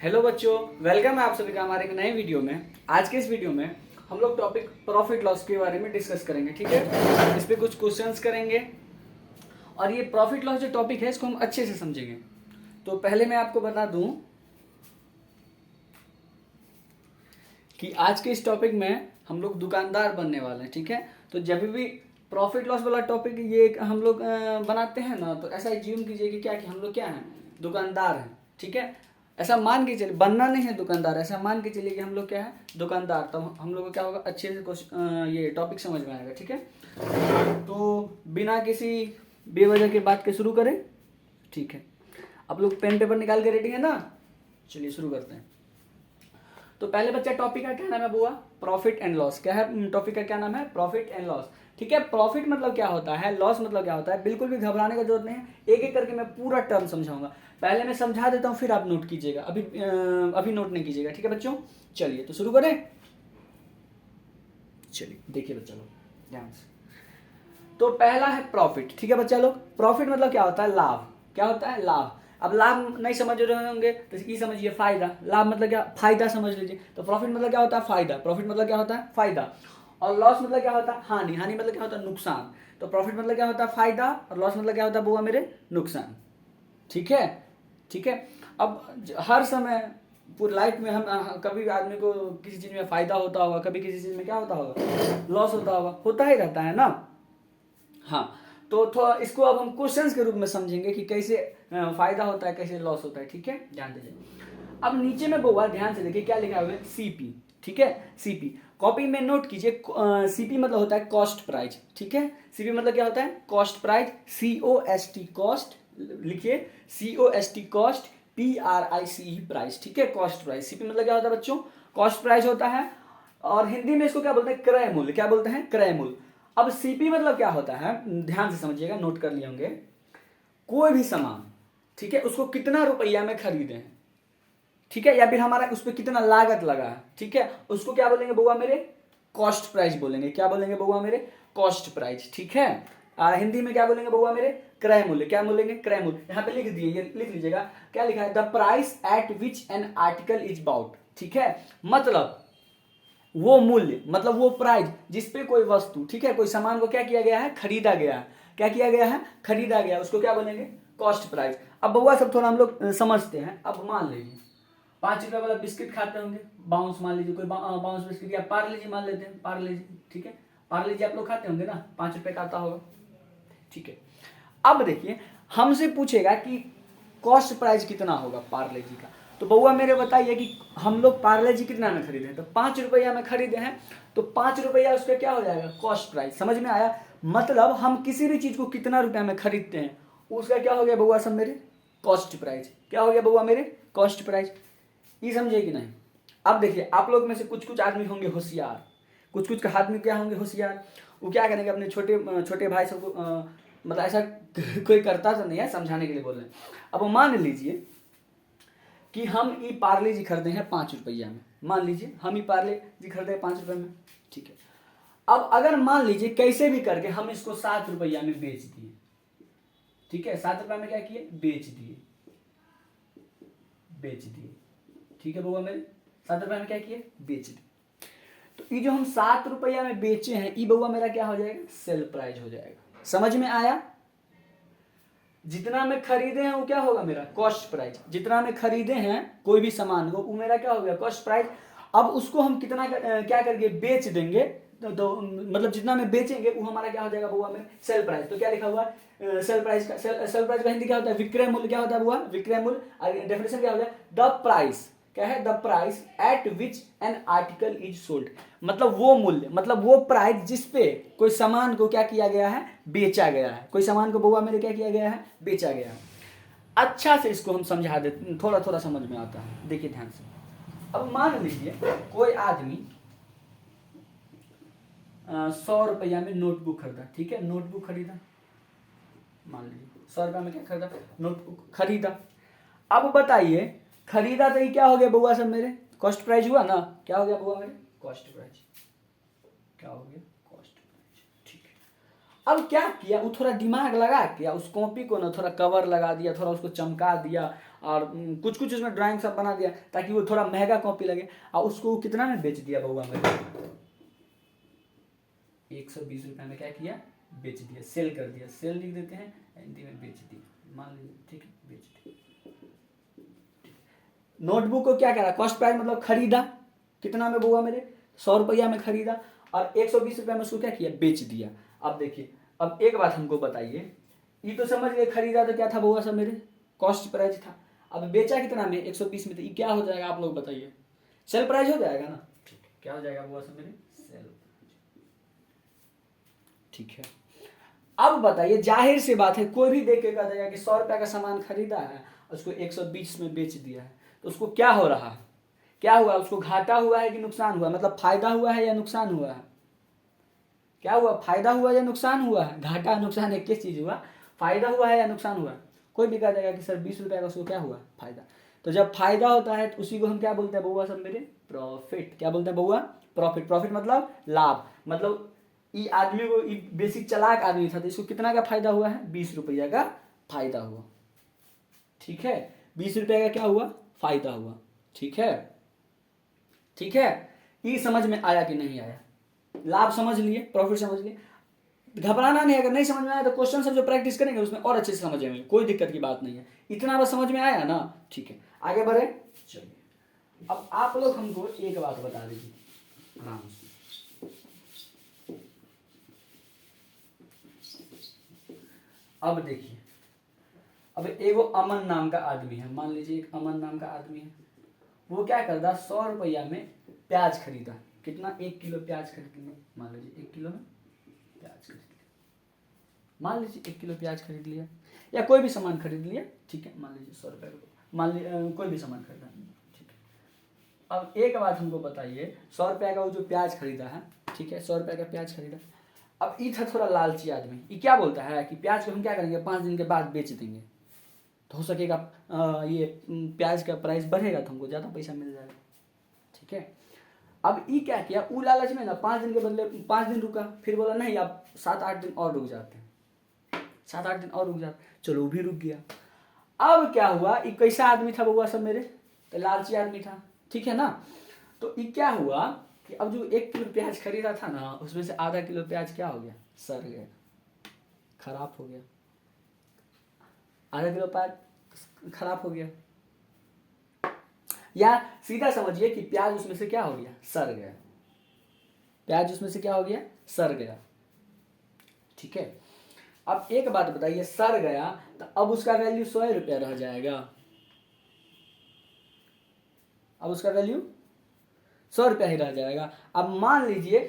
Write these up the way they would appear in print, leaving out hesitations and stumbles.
Hello बच्चों, welcome है आप सभी का हमारे एक नए वीडियो में। आज के इस वीडियो में हम लोग टॉपिक प्रॉफिट लॉस के बारे में डिस्कस करेंगे। ठीक है, इस पे कुछ क्वेश्चंस करेंगे और ये प्रॉफिट लॉस जो टॉपिक है इसको हम अच्छे से समझेंगे। तो पहले मैं आपको बता दूं कि आज के इस टॉपिक में हम लोग दुकानदार बनने वाले हैं। ठीक है, तो जब भी प्रॉफिट लॉस वाला टॉपिक ये हम लोग बनाते हैं ना, तो ऐसा एज्यूम कीजिए कि क्या कि हम लोग क्या हैं, दुकानदार हैं। ठीक है, ऐसा मान के चलिए, बनना नहीं है दुकानदार, ऐसा मान के चलिए कि हम लोग क्या है, दुकानदार। तो हम लोग को क्या होगा, अच्छे से ये टॉपिक समझ में आएगा। ठीक है, तो बिना किसी बेवजह की बात के शुरू करें। ठीक है, आप लोग पेन पेपर निकाल के रेडी है ना? चलिए शुरू करते हैं। तो पहले बच्चा टॉपिक का क्या नाम है बुआ? Profit and loss. क्या है टॉपिक का, क्या नाम है? Profit and loss. ठीक है, प्रॉफिट मतलब क्या होता है, लॉस मतलब क्या होता है, बिल्कुल भी घबराने का जरूरत नहीं है। एक एक करके मैं पूरा टर्म समझाऊंगा। पहले मैं समझा देता हूँ, फिर आप नोट कीजिएगा। अभी नोट नहीं कीजिएगा। ठीक है बच्चों, चलिए तो शुरू करें। चलिए देखिए बच्चा लोग ध्यान से। तो पहला है प्रॉफिट। ठीक है बच्चा लोग, प्रॉफिट मतलब क्या होता है? लाभ। क्या होता है? लाभ। अब लाभ नहीं समझ रहे होंगे तो ये समझिए फायदा। लाभ मतलब क्या? फायदा समझ लीजिए। तो प्रॉफिट मतलब क्या होता है? फायदा। प्रॉफिट मतलब क्या होता है? फायदा। और लॉस मतलब क्या होता है? हानि। हानि मतलब क्या होता है? नुकसान। तो प्रॉफिट मतलब क्या होता है? फायदा। और लॉस मतलब क्या होता है बुआ मेरे? नुकसान। ठीक है, ठीक है। अब हर समय पूरी लाइफ में हम कभी भी आदमी को किसी चीज में फायदा होता होगा, कभी किसी चीज में क्या होता होगा, लॉस होता होगा, होता ही रहता है ना। हाँ, तो थोड़ा इसको अब हम क्वेश्चंस के रूप में समझेंगे कि कैसे फायदा होता है, कैसे लॉस होता है। ठीक है, ध्यान दीजिए। अब नीचे में बोला, ध्यान से देखिए क्या लिखा हुआ है, सीपी। ठीक है, सीपी कॉपी में नोट कीजिए। सीपी मतलब होता है कॉस्ट प्राइस। ठीक है, सीपी मतलब क्या होता है? Cost price. COST कॉस्ट लिखिए, COST कॉस्ट, PRICE प्राइस। ठीक है, कॉस्ट प्राइस। सीपी मतलब क्या होता है बच्चों? कॉस्ट प्राइस होता है। और हिंदी में इसको क्या बोलते हैं? क्रय मूल्य। क्या बोलते हैं? क्रय मूल्य। अब सीपी मतलब क्या होता है, ध्यान से समझिएगा, नोट कर लिए होंगे। कोई भी सामान, ठीक है, उसको कितना रुपया में खरीदे हैं, ठीक है, या फिर हमारा उस पर कितना लागत लगा है, ठीक है, उसको क्या बोलेंगे बउआ मेरे? कॉस्ट प्राइस बोलेंगे। क्या बोलेंगे बउआ मेरे? Cost price. ठीक है, हिंदी में क्या बोलेंगे बउआ मेरे? क्रय मूल्य। क्या बोलेंगे? क्रय मूल्य। यहाँ पे लिख दिए, ये लिख लीजिएगा। क्या लिखा है? The price at which an article is bought. ठीक है, मतलब वो मूल्य, मतलब वो प्राइस जिसपे कोई वस्तु, ठीक है, कोई सामान को क्या किया गया है? खरीदा गया है। क्या किया गया है? खरीदा गया। उसको क्या बोलेंगे? Cost price. अब बउआ सब थोड़ा हम लोग समझते हैं। अब मान लीजिए 5 रुपए वाला बिस्किट खाते होंगे, बाउंस मान लीजिए, कोई बाउंस बिस्किट, या पार्ले जी मान लेते हैं, पार्ले जी। ठीक है, पार्ले जी आप लोग खाते होंगे ना, 5 रुपए का आता होगा। ठीक है, अब देखिए हमसे पूछेगा कि कॉस्ट प्राइस कितना होगा पार्ले जी का। तो बउआ मेरे बताइए कि हम लोग पार्ले जी कितना में खरीदे हैं? तो 5 रुपया में खरीदे हैं, तो 5 रुपया उसका क्या हो जाएगा? Cost price. समझ में आया? मतलब हम किसी भी चीज को कितना रुपया में खरीदते हैं, उसका क्या हो गया बउआ सब मेरे? Cost price. क्या हो गया बउआ मेरे? Cost price. ये समझे कि नहीं? अब देखिए, आप लोग में से कुछ कुछ आदमी होंगे होशियार, कुछ कुछ आदमी क्या होंगे होशियार, वो क्या करेंगे, अपने छोटे छोटे भाई सबको मतलब ऐसा कोई करता तो नहीं है, समझाने के लिए बोल रहे हैं। अब मान लीजिए कि हम ये पार्ले जी खरीदे हैं 5 रुपया में। मान लीजिए हम ये पार्ले जी खरीदे हैं 5 रुपए में। ठीक है, अब अगर मान लीजिए कैसे भी करके हम इसको 7 रुपया में बेच दिए। ठीक है, 7 रुपया में क्या किए? बेच दिए, बेच दिए। ठीक है बउआ मेरे, 7 रुपया में क्या किए? बेच दिए। तो ये जो हम 7 रुपया में बेचे हैं, ये बउआ मेरा क्या हो जाएगा? सेल प्राइस हो जाएगा। समझ में आया? जितना में खरीदे हैं वो क्या होगा मेरा? Cost price. जितना में खरीदे हैं कोई भी सामान को, वो मेरा क्या हो गया? Cost price. अब उसको हम कितना क्या करके बेच देंगे, तो मतलब जितना में बेचेंगे वो हमारा क्या हो जाएगा बुआ में? Sale price. तो क्या लिखा हुआ है सेल प्राइस का? सेल प्राइस का हिंदी क्या होता है? विक्रय मूल्य। क्या होता है बुआ? विक्रय मूल्य। डेफिनेशन क्या हो जाए? The price. क्या है? The price at which an article is sold. मतलब वो मूल्य, मतलब वो प्राइस जिसपे कोई सामान को क्या किया गया है? बेचा गया है। कोई सामान को बउआ मेरे क्या किया गया है? बेचा गया है। अच्छा से इसको हम समझा देते, थोड़ा थोड़ा समझ में आता है, देखिए ध्यान से। अब मान लीजिए कोई आदमी 100 रुपया में नोटबुक खरीदा। ठीक है, नोटबुक खरीदा, मान लीजिए 100 रुपया में क्या खरीदा? नोटबुक खरीदा। अब बताइए, खरीदा तो ये क्या हो गया बउआ सब मेरे? कॉस्ट प्राइस हुआ ना? क्या हो गया बउआ मेरे? Cost price. क्या हो गया? Cost price. ठीक है, अब क्या किया, वो थोड़ा दिमाग लगा किया, उस कॉपी को ना थोड़ा कवर लगा दिया, थोड़ा उसको चमका दिया और कुछ कुछ उसमें ड्राइंग सब बना दिया ताकि वो थोड़ा महंगा कॉपी लगे। और उसको कितना में बेच दिया बउआ मेरे, 120 रुपये में क्या किया, बेच दिया, सेल कर दिया। सेल लिख देते हैं, हिंदी में बेच दिया, मान लीजिए, ठीक है, बेच दिया। नोटबुक को क्या करा, कॉस्ट प्राइस मतलब खरीदा, कितना में बउआ मेरे, 100 रुपया में खरीदा, और 120 रुपये में उसको क्या किया, बेच दिया। अब देखिए, अब एक बात हमको बताइए, ये तो समझ गए खरीदा तो क्या था बउआ सब मेरे, कॉस्ट प्राइस था। अब बेचा कितना में, 120 में, तो ये क्या हो जाएगा आप लोग बताइए, सेल प्राइस हो जाएगा ना। ठीक है, क्या हो जाएगा बउआ सब मेरे, सेल प्राइस। ठीक है, अब बताइए, जाहिर सी बात है, कोई भी देख के कह देगा कि 100 रुपया का सामान खरीदा है, उसको 120 में बेच दिया है, तो उसको क्या हो रहा है, क्या हुआ, उसको घाटा हुआ है कि नुकसान हुआ, मतलब फायदा हुआ है या नुकसान हुआ है, क्या हुआ, फायदा हुआ या नुकसान हुआ है, घाटा नुकसान एक किस चीज हुआ, फायदा हुआ है या नुकसान हुआ। कोई भी कह देगा कि सर 20 रुपया का उसको क्या हुआ, फायदा। तो जब फायदा होता है तो उसी को हम क्या बोलते हैं बउआ सब मेरे, प्रॉफिट। क्या बोलते हैं बउआ, प्रॉफिट। प्रॉफिट मतलब लाभ, मतलब ये आदमी को, ये बेसिक चालाक आदमी था, तो इसको कितना का फायदा हुआ है, 20 रुपया का फायदा हुआ। ठीक है, 20 रुपया का क्या हुआ, फायदा हुआ। ठीक है, ठीक है, ये समझ में आया कि नहीं आया, लाभ समझ लिए, प्रॉफिट समझ लिए। घबराना नहीं, अगर नहीं समझ में आया तो क्वेश्चन सब जो प्रैक्टिस करेंगे उसमें और अच्छे से समझ आएंगे, कोई दिक्कत की बात नहीं है। इतना बस समझ में आया ना, ठीक है, आगे बढ़े। चलिए, अब आप लोग हमको एक बात बता दीजिए आराम से। अब देखिए, अब एगो अमन नाम का आदमी है, मान लीजिए एक अमन नाम का आदमी है, वो क्या करता, 100 रुपया में प्याज खरीदा, कितना, 1 किलो प्याज खरीद लिया, मान लीजिए 1 किलो में प्याज खरीद लिया, मान लीजिए 1 किलो प्याज खरीद लिया, या कोई भी सामान खरीद लिया, ठीक है, मान लीजिए 100 रुपये का, मान लीजिए कोई भी सामान खरीदा, ठीक है। अब एक बात हमको बताइए, 100 रुपया का वो जो प्याज खरीदा है, ठीक है, 100 रुपया का प्याज खरीदा। अब ये था थोड़ा लालची आदमी, ये क्या बोलता है कि प्याज को हम क्या करेंगे, 5 दिन के बाद बेच देंगे, तो हो सकेगा ये प्याज का प्राइस बढ़ेगा तो हमको ज़्यादा पैसा मिल जाएगा। ठीक है, अब ये क्या किया, वो लालच में ना 5 दिन के बदले 5 दिन रुका, फिर बोला नहीं आप 7-8 दिन और रुक जाते हैं, 7-8 दिन और रुक जाते, चलो वो भी रुक गया। अब क्या हुआ, ये कैसा आदमी था बउआ सब मेरे, तो लालची आदमी था, ठीक है ना। तो ये क्या हुआ कि अब जो 1 किलो प्याज खरीदा था ना, उसमें से आधा किलो प्याज क्या हो गया, सड़ गया, खराब हो गया, आधा किलो प्याज खराब हो गया, या सीधा समझिए कि प्याज उसमें से क्या हो गया, सड़ गया, प्याज उसमें से क्या हो गया, सड़ गया। ठीक है, अब एक बात बताइए, सड़ गया तो अब उसका वैल्यू 100 रुपया रह जाएगा, अब उसका वैल्यू 100 रुपया ही रह जाएगा। अब मान लीजिए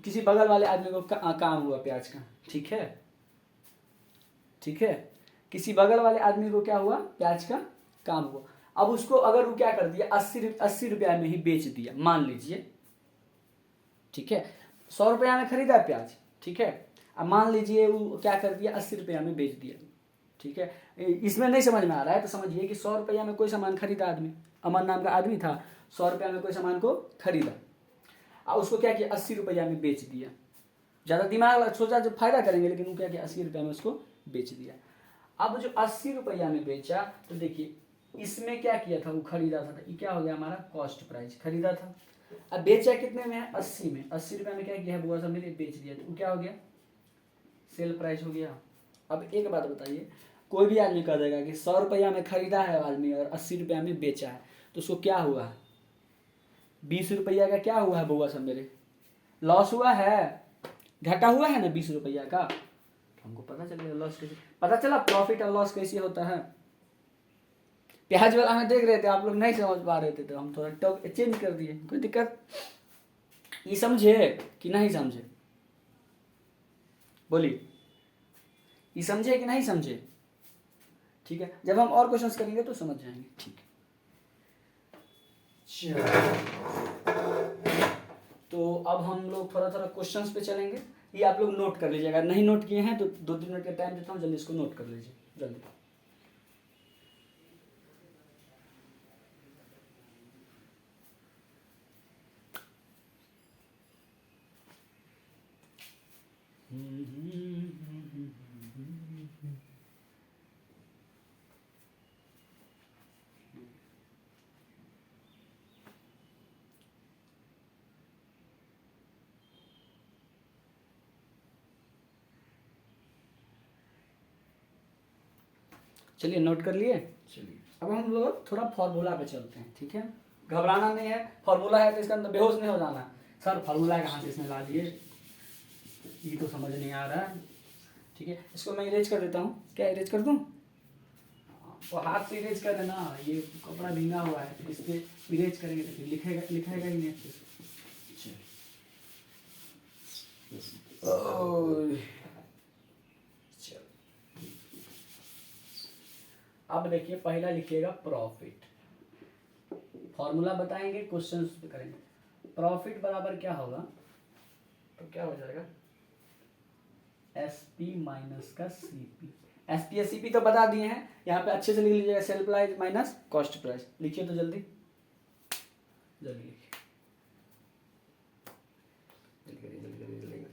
किसी बगल वाले आदमी को काम हुआ प्याज का, ठीक है, ठीक है, किसी बगल वाले आदमी को क्या हुआ, प्याज का काम हुआ। अब उसको अगर वो क्या कर दिया, 80 रुपया में ही बेच दिया, मान लीजिए, ठीक है, 100 रुपया में खरीदा प्याज, ठीक है, अब मान लीजिए वो क्या कर दिया, 80 रुपया में बेच दिया। ठीक है, इसमें नहीं समझ में आ रहा है तो समझिए कि 100 रुपया में कोई सामान खरीदा आदमी, अमन नाम का आदमी था, 100 रुपया में कोई सामान को खरीदा और उसको क्या किया, 80 रुपया में बेच दिया। ज़्यादा दिमाग सोचा जो फायदा करेंगे, लेकिन वो क्या किया, 80 रुपया में उसको बेच दिया। अब जो 80 रुपया में बेचा, तो देखिए इसमें क्या किया था, वो खरीदा था, ये क्या हो गया हमारा, कॉस्ट प्राइस, खरीदा था। अब बेचा कितने में है, 80 में, 80 रुपया में क्या किया है बुआ सब मेरे, बेच दिया, तो क्या हो गया, सेल प्राइस हो गया। अब एक बात बताइए, कोई भी आदमी कह देगा कि 100 रुपया में खरीदा है आदमी और 80 रुपया में बेचा है, तो उसको क्या हुआ, 20 रुपया का क्या हुआ है बुआ सब मेरे, लॉस हुआ है, घाटा हुआ है ना 20 रुपया का। हमको पता चलेगा लॉस कैसे, पता चला प्रॉफिट और लॉस कैसे होता है। प्याज वाला हमें देख रहे थे, आप लोग नहीं समझ पा रहे थे, तो हम थोड़ा टॉक चेंज कर दिए, कोई दिक्कत। ये समझे कि नहीं समझे, बोलिए, ये समझे कि नहीं समझे। ठीक है, जब हम और क्वेश्चंस करेंगे तो समझ जाएंगे। ठीक है, तो अब हम लोग थोड़ा थोड़ा क्वेश्चंस पे चलेंगे, ये आप लोग नोट कर लीजिए, अगर नहीं नोट किए हैं तो 2-3 मिनट का टाइम देता हूँ, जल्दी इसको नोट कर लीजिए, जल्दी। चलिए नोट कर लिए। चलिए अब हम लोग थोड़ा फॉर्मूला पे चलते हैं, ठीक है। घबराना नहीं है, फॉर्मूला है तो इसका अंदर बेहोश नहीं हो जाना। सर फॉर्मूला कहाँ से इसमें ला दिए, ये तो समझ नहीं आ रहा है, ठीक है। इसको मैं इरेज कर देता हूँ, क्या इरेज कर दूँ? वो हाथ से इरेज कर देना, ये कपड़ा भींगा हुआ है, फिर इस पर इरेज करेंगे तो फिर लिखेगा ही नहीं। अब देखिए पहला लिखिएगा प्रॉफिट, फॉर्मूला बताएंगे, क्वेश्चन पे करेंगे। प्रॉफिट बराबर क्या होगा, तो क्या हो जाएगा एसपी माइनस का सीपी। एसपी सीपी तो बता दिए हैं, यहाँ पे अच्छे से लिख लीजिएगा, sale price minus cost price. लिखिए तो जल्दी जल्दी लिखिए, जल्दी करिए जल्दी करिए जल्दी करिए।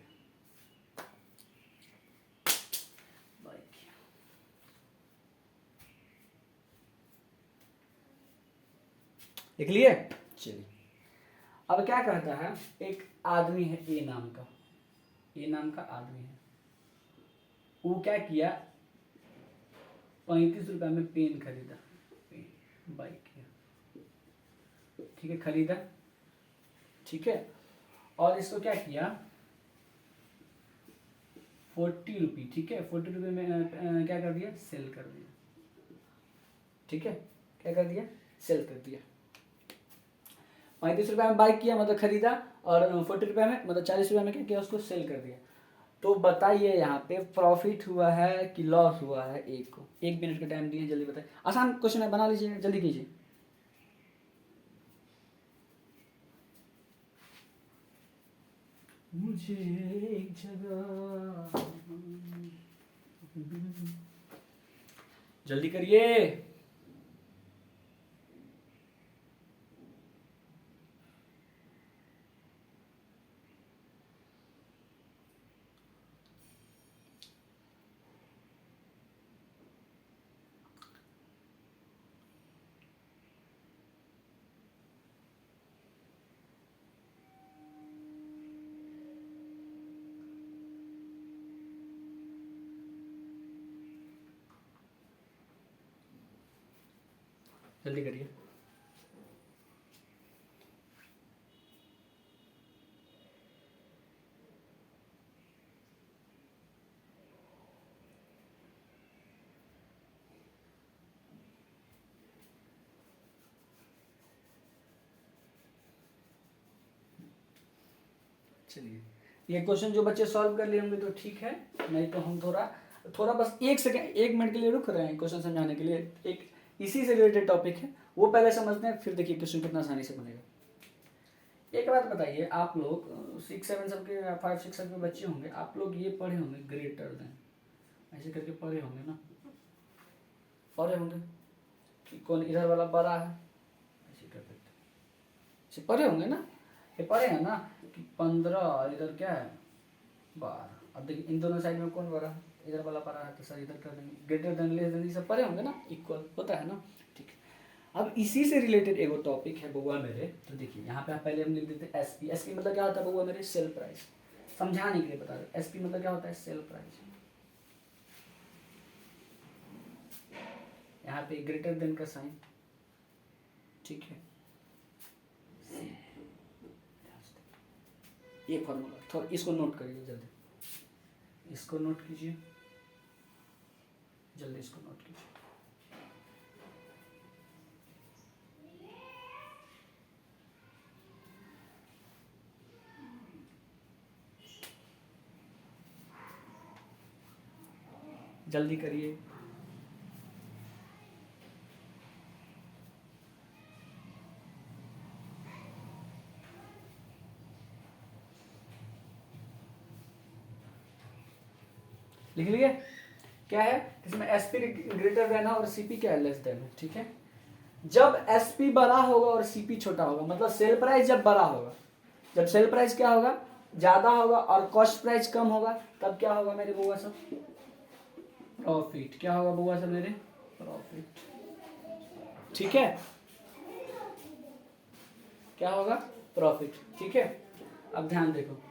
लिख लिए? चलिए अब क्या कहता है, एक आदमी है ए नाम का, ए नाम का आदमी है, वो क्या किया 35 रुपए में पेन खरीदा, पेन बाई किया, ठीक है, खरीदा, ठीक है। और इसको क्या किया 40 रुपये, ठीक है, 40 रुपये में क्या कर दिया, सेल कर दिया, ठीक है, क्या कर दिया, सेल कर दिया। 35 रुपये में बाई किया मतलब खरीदा, और 40 रुपये में मतलब 40 रुपये में क्या किया, उसको सेल कर दिया। तो बताइए यहाँ पे प्रॉफिट हुआ है कि लॉस हुआ है? एक को 1 मिनट का टाइम दिए, जल्दी बताइए। आसान क्वेश्चन है, बना लीजिए, जल्दी कीजिए। मुझे एक जगह, जल्दी करिए। जल्दी करिए। चलिए ये क्वेश्चन जो बच्चे सॉल्व कर लिए होंगे तो ठीक है, नहीं तो हम थोड़ा थोड़ा बस 1 मिनट के लिए रुक रहे हैं क्वेश्चन समझाने के लिए। एक इसी से रिलेटेड टॉपिक है, वो पहले समझते हैं, फिर देखिए क्वेश्चन कितना आसानी से बनेगा। एक बात बताइए, आप लोग 6 7 सब के 5 6 सब के बच्चे होंगे, आप लोग ये पढ़े होंगे ग्रेटर देन, ऐसे करके पढ़े होंगे ना, पढ़े होंगे कि कौन इधर वाला बड़ा है, ऐसे कर देते, पढ़े होंगे ना, ये पढ़े हैं ना कि 15 और इधर क्या है 12। अब देखिए इन दोनों साइड में कौन बड़ा है, इधर वाला बड़ा है, तो सर इधर कर देंगे, ग्रेटर देन लेस देन, ये सब पढ़े होंगे ना, इक्वल होता है ना, ठीक है। अब इसी से रिलेटेड एगो टॉपिक है बउआ मेरे, तो देखिए यहाँ पे पहले हम लिख देते हैं एसपी। एसपी मतलब क्या होता है बउआ मेरे, सेल प्राइस। समझाने के लिए बता रहे, एसपी मतलब क्या होता है, सेल प्राइस। यहाँ पे ग्रेटर देन का साइन, ठीक है, ये फॉर्मूला थोड़ा इसको नोट करिए जल्दी, इसको नोट कीजिए जल्दी, इसको नोट कीजिए। जल्दी करिए। लिख लिए? क्या है इसमें, एसपी ग्रेटर देन है और सीपी क्या है, लेस देन है, ठीक है। जब एसपी बड़ा होगा और सीपी छोटा होगा, मतलब सेल प्राइस जब बड़ा होगा, जब सेल प्राइस क्या होगा, ज्यादा होगा और कॉस्ट प्राइस कम होगा, तब क्या होगा मेरे बुआ सब, प्रॉफिट। क्या होगा बुआ सब मेरे, प्रॉफिट, ठीक है, क्या होगा, प्रॉफिट, ठीक है। अब ध्यान देखो,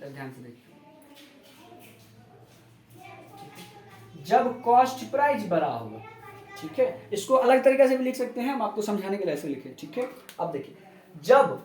ध्यान से देखिए, जब कॉस्ट प्राइस बड़ा होगा, ठीक है। इसको अलग तरीके से भी लिख सकते हैं, हम आपको समझाने के लिए ऐसे लिखे, ठीक है। अब देखिए, जब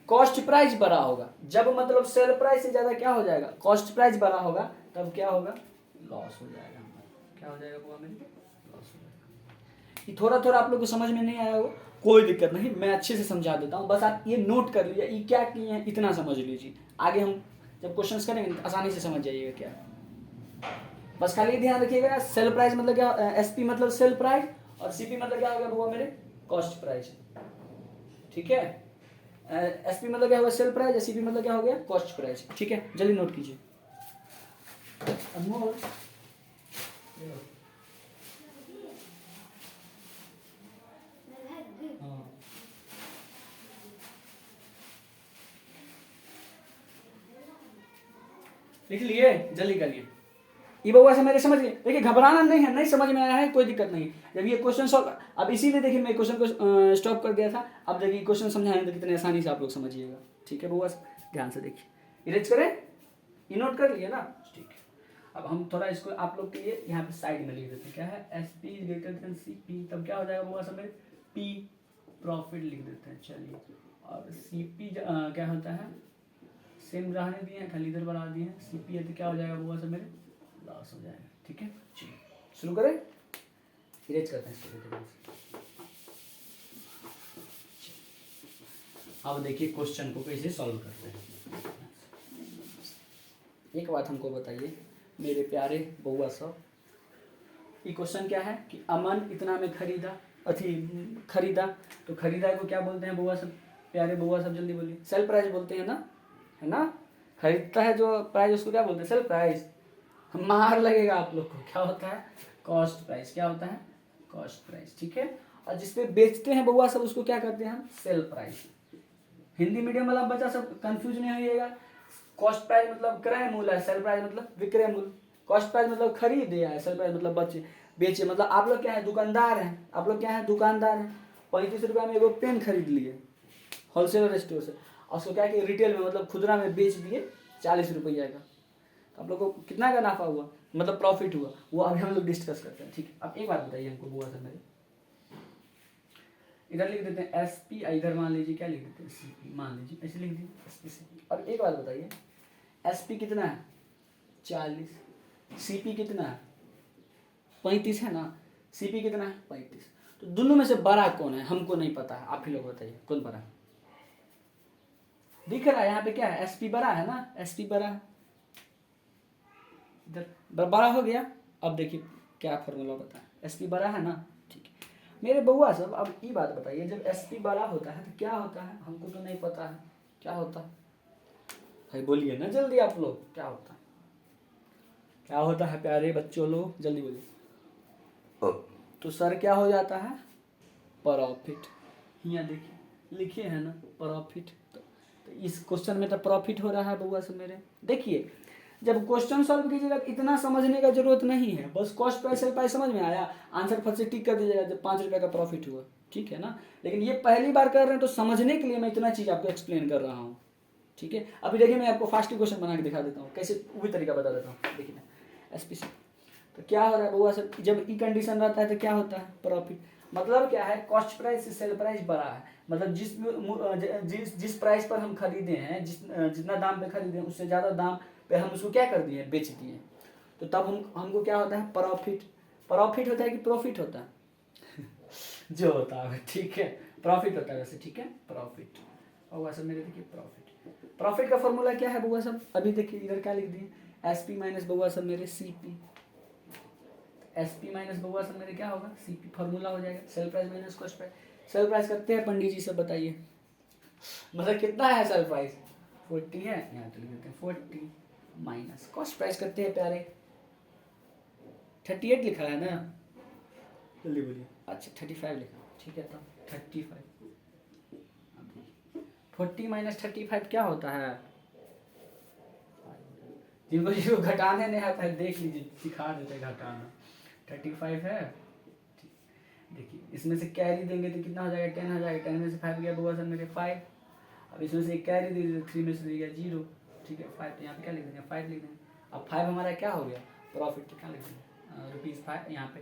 कॉस्ट प्राइस बड़ा होगा, जब मतलब सेल प्राइस से ज्यादा क्या हो जाएगा, कॉस्ट प्राइस बड़ा होगा, तब क्या होगा, लॉस हो जाएगा हमारा। क्या हो जाएगा वो हमें, लॉस हो जाएगा। ये थोड़ा थोड़ा आप लोग को समझ में नहीं आया हो, कोई दिक्कत नहीं, मैं अच्छे से समझा देता हूँ, बस आप ये नोट कर लीजिए, ये क्या किए हैं इतना समझ लीजिए, आगे हम जब क्वेश्चंस करेंगे आसानी से समझ जाइएगा क्या है। बस खाली ध्यान रखिएगा, सेल प्राइस मतलब क्या, एसपी मतलब सेल प्राइस, और सीपी मतलब क्या हो गया वो मेरे कॉस्ट प्राइस, ठीक है। एसपी मतलब क्या होगा, सेल प्राइस, सीपी मतलब क्या हो गया, कॉस्ट प्राइस, ठीक है। जल्दी नोट कीजिए। अनमोल, हाँ। लिख लिए, जल्दी करिए। ये बउआ से मेरे समझ गए, देखिए घबराना नहीं है, नहीं समझ में आया है कोई दिक्कत नहीं। जब ये क्वेश्चन सॉल्व, अब इसीलिए देखिए मैं क्वेश्चन को स्टॉप कर दिया था, अब देखिए क्वेश्चन समझाएंगे तो कितने आसानी से आप लोग समझिएगा, ठीक है बउआ, ध्यान से देखिए। इरेज करें, ये नोट कर लिए ना, ठीक है। अब हम थोड़ा इसको आप लोग के लिए यहाँ पे साइड में लिख देते हैं, क्या है, S P greater than C P, तब क्या हो जाएगा बउआ समय, पी प्रॉफिट लिख देते हैं, चलिए। और सी पी क्या होता है, सेम रहने दिए हैं, खाली इधर बढ़ा दिए हैं, सी पी है तो क्या हो जाएगा बउआ समय, लॉस हो जाएगा, ठीक है। चलिए शुरू करें, इरेज करते हैं इसको। अब देखिए क्वेश्चन को कैसे सॉल्व करते हैं। एक बात हमको बताइए मेरे प्यारे बउआ सब, ये क्वेश्चन क्या है कि अमन इतना में खरीदा, खरीदा, तो खरीदा को क्या बोलते हैं बउआ सब, प्यारे बउआ सब जल्दी बोलिए, सेल प्राइस बोलते हैं ना, है ना। खरीदता है जो प्राइस उसको क्या बोलते हैं, सेल प्राइस। मार लगेगा आप लोग को, क्या होता है, कॉस्ट प्राइस, क्या होता है, कॉस्ट प्राइस, ठीक है। और जिसपे बेचते हैं बउआ सब उसको क्या करते हैं हम, सेल प्राइस। हिंदी मीडियम वाला बच्चा सब कंफ्यूज नहीं होइएगा, कॉस्ट प्राइस मतलब क्रय मूल्य है, सेल प्राइस मतलब विक्रय मूल्य। कॉस्ट प्राइस मतलब खरीद दिया है, सेल प्राइस मतलब बेचे, मतलब आप लोग क्या है, दुकानदार हैं, आप लोग क्या है, दुकानदार हैं। 35 रुपया में एगो पेन खरीद लिए होलसेलर स्टोर से, और उसको क्या कि रिटेल में मतलब खुदरा में बेच दिए 40 रुपया का, तो आप लोग को कितना का नाफा हुआ, मतलब प्रॉफिट हुआ, वो अभी हम लोग डिस्कस करते हैं, ठीक है। अब एक बात बताइए हमको बुआ सर मेरे, इधर लिख देते हैं एस पी, इधर मान लीजिए क्या लिख देते हैं, सी पी, मान लीजिए ऐसे लिख दिए एस पी सी पी। अब एक बात बताइए, एस पी कितना है 40, सी पी कितना है 35 है ना, सी पी कितना है 35, तो दोनों में से बड़ा कौन है, हमको नहीं पता है, आप ही लोग बताइए कौन बड़ा है। दिख रहा है यहाँ पे क्या है, एस पी बड़ा है ना, एस पी बड़ा है, इधर बड़ा हो गया। अब देखिए क्या फॉर्मूला बताएं, एस पी बड़ा है ना, ठीक है मेरे बउआ सब। अब ये बात बताइए, जब एस पी बड़ा होता है तो क्या होता है, हमको तो नहीं पता है क्या होता है, भाई बोलिए ना जल्दी आप लोग, क्या होता है, क्या होता है प्यारे बच्चों लोग, जल्दी बोलिए। तो सर क्या हो जाता है, प्रॉफिट। यहाँ देखिए लिखे हैं ना प्रॉफिट, तो इस क्वेश्चन में तो प्रॉफिट हो रहा है बउआ सब मेरे। देखिए जब क्वेश्चन सॉल्व कीजिएगा इतना समझने का जरूरत नहीं है, बस कॉस्ट प्राइस सेल प्राइस समझ में आया, आंसर फट से टिक कर दीजिएगा जब 5 रुपये का प्रॉफिट हुआ, ठीक है ना। लेकिन ये पहली बार कर रहे हैं तो समझने के लिए मैं इतना चीज़ आपको एक्सप्लेन कर रहा हूँ, ठीक है। अभी देखिए मैं आपको फास्ट क्वेश्चन बना के दिखा देता हूँ, कैसे वही तरीका बता देता हूँ, देखिए एस पी सी। तो क्या हो रहा है बउआ सब, जब ई कंडीशन रहता है तो क्या होता है, प्रॉफिट। मतलब क्या है, कॉस्ट प्राइस से सेल प्राइस बड़ा है, मतलब जिस प्राइस पर हम खरीदे हैं, जितना दाम पे खरीदे हैं उससे ज़्यादा दाम पे हम उसको क्या कर दिए, बेच दिए, तो तब हमको क्या होता है, प्रॉफिट। प्रॉफिट होता है कि प्रॉफिट होता है जो होता है, ठीक है, प्रॉफिट होता है वैसे, ठीक है, प्रॉफिट। और वैसे मेरे देखिए प्रॉफिट का फॉर्मूला क्या है बउआ सब, अभी देखिए इधर क्या लिख दिए, एस पी माइनस बउआ सब मेरे C P, S P minus बउआ सब मेरे क्या होगा, सी पी, फॉर्मूला हो जाएगा sale price minus cost price. Sale price करते हैं पंडित जी सब बताइए, मतलब कितना है सेल प्राइस 40 है, यहाँ तो लिख देते हैं 40 माइनस कॉस्ट प्राइस करते हैं प्यारे 38 लिखा है ना, जल्दी बोलिए, अच्छा 35 लिखा, ठीक है तो 35, 40 माइनस 35 क्या होता है, जिनको घटाने नहीं आता है देख लीजिए, सिखा देते घटाना। 35 है, देखिए इसमें से कैरी देंगे तो कितना हो जाएगा, 10 हो जाएगा, 10 में से 5 गया बउआ सर मेरे 5, अब इसमें से एक कैरी दे दीजिए, 3 में से दे गया 0, ठीक है 5, तो यहाँ पे क्या लिख देंगे 5 लिख देंगे। अब 5 हमारा क्या हो गया, प्रॉफिट, तो क्या लिख देंगे ₹5 यहाँ पे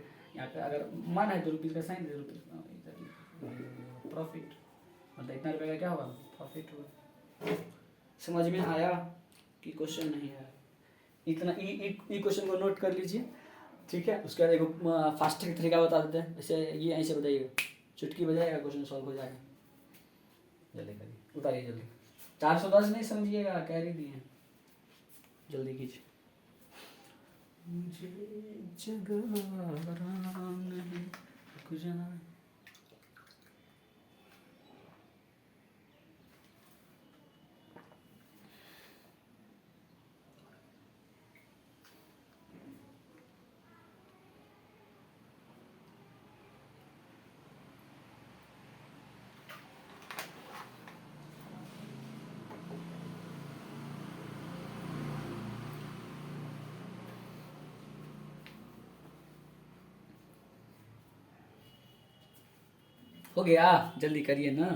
अगर मन है तो रुपीज़ का साइन दे, रुपीज़ प्रॉफिट मतलब इतना रुपये का क्या होगा, प्रॉफिट होगा। समझ में आया कि क्वेश्चन नहीं आया? इतना ई क्वेश्चन को नोट कर लीजिए, ठीक है। उसके बाद एक फास्ट तरीका बता देते हैं, जैसे ये ऐसे बताइएगा, चुटकी बजाएगा क्वेश्चन सॉल्व हो जाएगा। जल्दी करिए, उतारिए जल्दी। 410 नहीं समझिएगा, कह रही दिए, जल्दी कीजिए। मुझे जगह आराम नहीं गुजारा। हो गया, जल्दी करिए ना,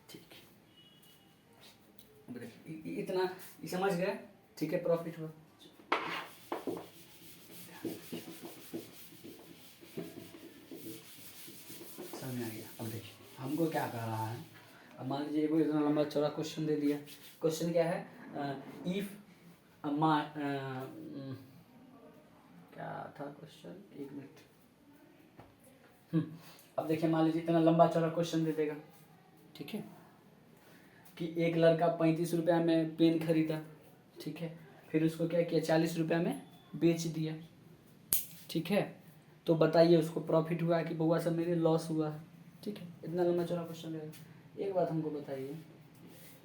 ठीक है। इतना समझ गए, ठीक है। प्रॉफिट हुआ, समझ में आ गया। अब देखिए हमको क्या कर रहा है। अब मान लीजिए कोई इतना लंबा चौड़ा क्वेश्चन दे दिया। क्वेश्चन क्या है, इफ क्या था क्वेश्चन, एक मिनट। अब देखिए मान लीजिए इतना लंबा चौड़ा क्वेश्चन दे देगा, ठीक है, कि एक लड़का 35 रुपया में पेन खरीदा, ठीक है, फिर उसको क्या किया, 40 रुपया में बेच दिया, ठीक है। तो बताइए उसको प्रॉफिट हुआ कि बउआ सब मेरे लॉस हुआ है, ठीक है। इतना लंबा चौड़ा क्वेश्चन रहेगा। एक बात हमको बताइए,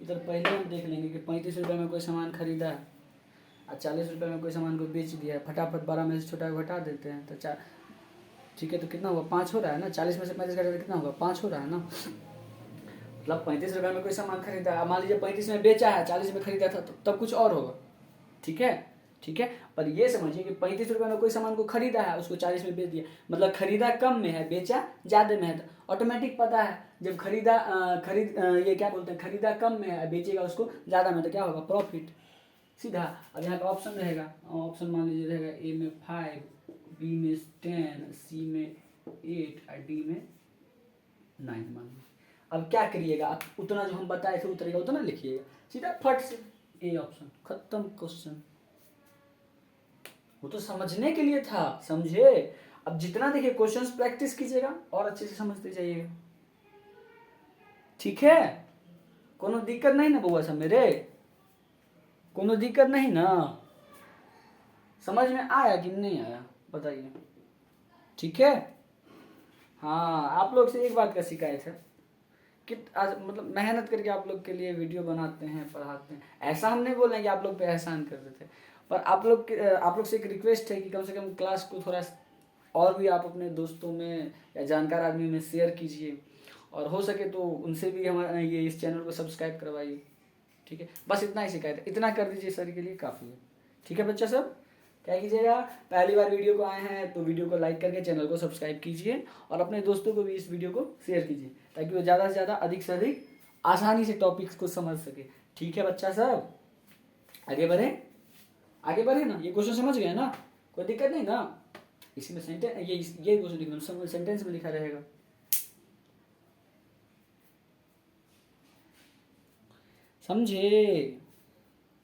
इधर पहले हम देख लेंगे कि 35 रुपये में कोई सामान खरीदा है और 40 रुपये में कोई सामान को बेच दिया है। फटाफट 12 में से छोटा घटा देते हैं तो 4, ठीक है। तो कितना हुआ, 5 हो रहा है ना। 40 में से 35 घटा कितना होगा, 5 हो रहा है ना। मतलब 35 रुपये में कोई सामान खरीदा, मान लीजिए 35 में बेचा है, 40 में खरीदा था, तो तब कुछ और होगा, ठीक है, ठीक है। पर ये समझिए कि 35 रुपये में कोई सामान को खरीदा है, उसको 40 में बेच दिया, मतलब खरीदा कम में है, बेचा ज़्यादा में है। तो ऑटोमेटिक पता है जब ये क्या बोलते हैं, खरीदा कम में है, बेचेगा उसको ज़्यादा में, तो क्या होगा, प्रॉफिट, सीधा। अब यहाँ का ऑप्शन रहेगा, ऑप्शन मान लीजिए रहेगा ए में 5, बी में 10, सी में 8 और डी में 9 मान लीजिए। अब क्या करिएगा, आप उतना जो हम बताए थे उतरेगा उतना लिखिएगा, सीधा फट से ए ऑप्शन, खत्म क्वेश्चन। वो तो समझने के लिए था, समझे। अब जितना देखिए क्वेश्चंस प्रैक्टिस कीजिएगा और अच्छे से समझते जाइएगा, ठीक है। कोनो दिक्कत नहीं ना बउआ सब मेरे, कोनो दिक्कत नहीं ना, समझ में आया कि नहीं आया बताइए, ठीक है। हाँ, आप लोग से एक बात का शिकायत है कि आज मतलब मेहनत करके आप लोग के लिए वीडियो बनाते हैं, पढ़ाते हैं। ऐसा हम नहीं बोल रहे हैं कि आप लोग पे एहसान कर देते, पर आप लोग से एक रिक्वेस्ट है कि कम से कम क्लास को थोड़ा और भी आप अपने दोस्तों में या जानकार आदमी में शेयर कीजिए, और हो सके तो उनसे भी हमारा ये इस चैनल को सब्सक्राइब करवाइए, ठीक है। बस इतना ही शिकायत है, इतना कर दीजिए सर के लिए काफ़ी है, ठीक है। बच्चा सब क्या कीजिएगा, पहली बार वीडियो को आए हैं तो वीडियो को लाइक करके चैनल को सब्सक्राइब कीजिए, और अपने दोस्तों को भी इस वीडियो को शेयर कीजिए, ताकि वो ज़्यादा से ज़्यादा अधिक से अधिक आसानी से टॉपिक्स को समझ सके, ठीक है। बच्चा सब आगे बढ़े, आगे बढ़े ना। ये क्वेश्चन समझ गए ना, कोई दिक्कत नहीं ना। इसी में सेंटेंस, ये क्वेश्चन लिखना सेंटेंस में लिखा रहेगा, समझे।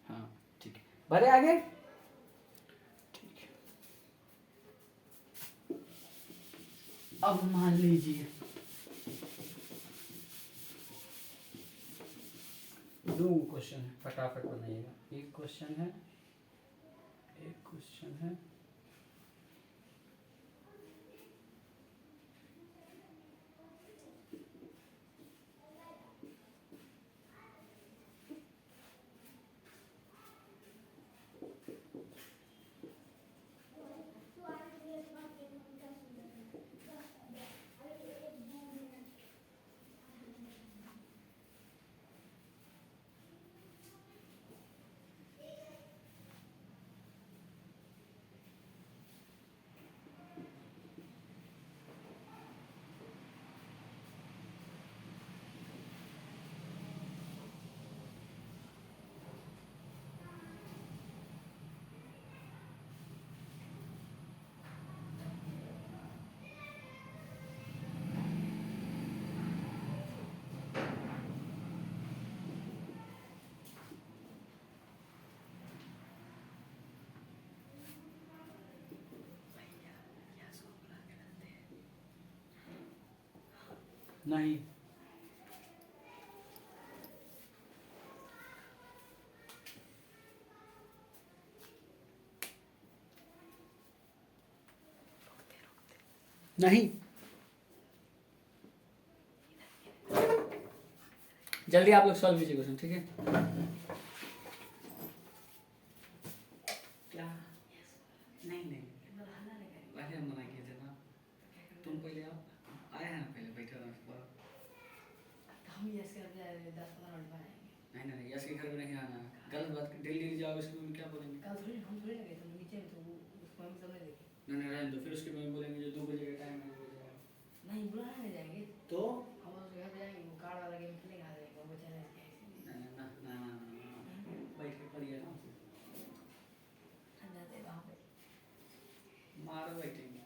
हाँ ठीक है, बढ़े आगे, ठीक है। अब मान लीजिए 2 क्वेश्चन है, फटाफट बनाइएगा। एक क्वेश्चन है, एक क्वेश्चन है, नहीं, नहीं, जल्दी आप लोग सॉल्व कीजिए क्वेश्चन, ठीक है? क्या? नहीं नहीं, पहले हम मना किए थे ना, तुम पहले आओ, आए हैं ना पहले, बैठे हो हम यस कर रहे हैं 10-15 मिनट में आएंगे। नहीं यश के घर में नहीं आना, गलत बात, डेली जाओगे स्कूल में क्या बोलेंगे? कल थोड़ी हम थोड़ी ना गए थे नीचे में, तो वो उसको हम सबने देखे। नहीं रहने दो, फिर उसके मम्मी बोलेंगे जो 2 बजे का टाइम है 2 बजे आओ। नहीं बुलाने नहीं जाएंगे, तो हम उसके घर जाएंगे, वो कार्ड वाला गेम खेलेंगे, आ जाएंगे वो चैलेंज के। ना बैठ के पढ़िए ना, ठंडा दे वहाँ पे मारो बैठेंगे,